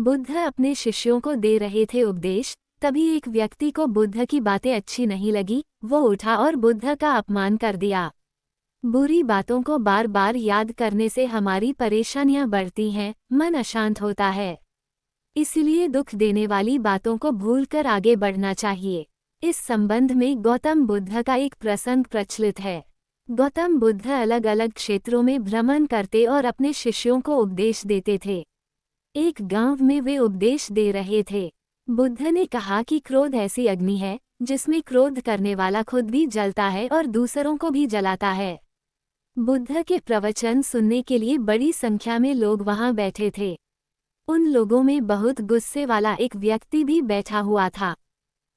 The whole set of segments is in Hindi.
बुद्ध अपने शिष्यों को दे रहे थे उपदेश, तभी एक व्यक्ति को बुद्ध की बातें अच्छी नहीं लगी। वो उठा और बुद्ध का अपमान कर दिया। बुरी बातों को बार बार याद करने से हमारी परेशानियां बढ़ती हैं, मन अशांत होता है। इसलिए दुख देने वाली बातों को भूलकर आगे बढ़ना चाहिए। इस संबंध में गौतम बुद्ध का एक प्रसंग प्रचलित है। गौतम बुद्ध अलग अलग क्षेत्रों में भ्रमण करते और अपने शिष्यों को उपदेश देते थे। एक गांव में वे उपदेश दे रहे थे। बुद्ध ने कहा कि क्रोध ऐसी अग्नि है जिसमें क्रोध करने वाला खुद भी जलता है और दूसरों को भी जलाता है। बुद्ध के प्रवचन सुनने के लिए बड़ी संख्या में लोग वहां बैठे थे। उन लोगों में बहुत गुस्से वाला एक व्यक्ति भी बैठा हुआ था।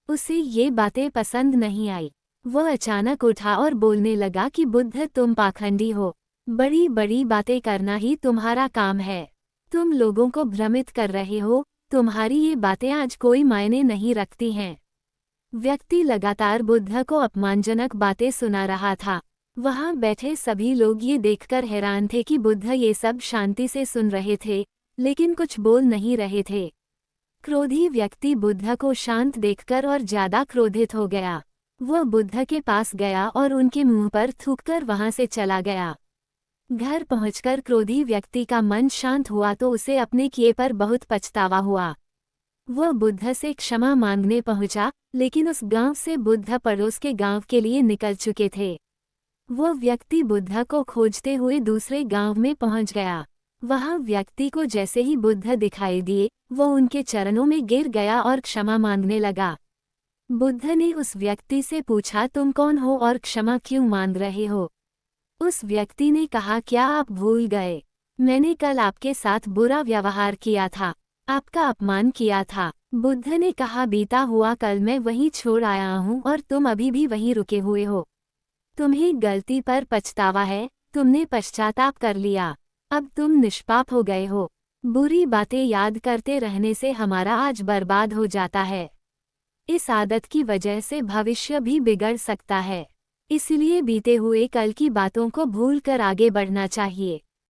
उसे ये बातें पसंद नहीं आई। वह अचानक उठा और बोलने लगा कि बुद्ध, तुम पाखंडी हो। बड़ी बड़ी बातें करना ही तुम्हारा काम है। तुम लोगों को भ्रमित कर रहे हो। तुम्हारी ये बातें आज कोई मायने नहीं रखती हैं। व्यक्ति लगातार बुद्ध को अपमानजनक बातें सुना रहा था। वहां बैठे सभी लोग ये देखकर हैरान थे कि बुद्ध ये सब शांति से सुन रहे थे, लेकिन कुछ बोल नहीं रहे थे। क्रोधी व्यक्ति बुद्ध को शांत देखकर और ज्यादा क्रोधित हो गया। वह बुद्ध के पास गया और उनके मुंह पर थूककर वहां से चला गया। घर पहुंचकर क्रोधी व्यक्ति का मन शांत हुआ तो उसे अपने किए पर बहुत पछतावा हुआ। वह बुद्ध से क्षमा मांगने पहुंचा, लेकिन उस गांव से बुद्ध पड़ोस के गांव के लिए निकल चुके थे। वह व्यक्ति बुद्ध को खोजते हुए दूसरे गांव में पहुंच गया। वहां व्यक्ति को जैसे ही बुद्ध दिखाई दिए, वो उनके चरणों में गिर गया और क्षमा मांगने लगा। बुद्ध ने उस व्यक्ति से पूछा, तुम कौन हो और क्षमा क्यों मांग रहे हो? उस व्यक्ति ने कहा, क्या आप भूल गए? मैंने कल आपके साथ बुरा व्यवहार किया था, आपका अपमान किया था। बुद्ध ने कहा, बीता हुआ कल मैं वहीं छोड़ आया हूँ और तुम अभी भी वहीं रुके हुए हो। तुम्हें गलती पर पछतावा है, तुमने पश्चाताप कर लिया, अब तुम निष्पाप हो गए हो। बुरी बातें याद करते रहने से हमारा आज बर्बाद हो जाता है। इस आदत की वजह से भविष्य भी बिगड़ सकता है। इसलिए बीते हुए कल की बातों को भूलकर आगे बढ़ना चाहिए।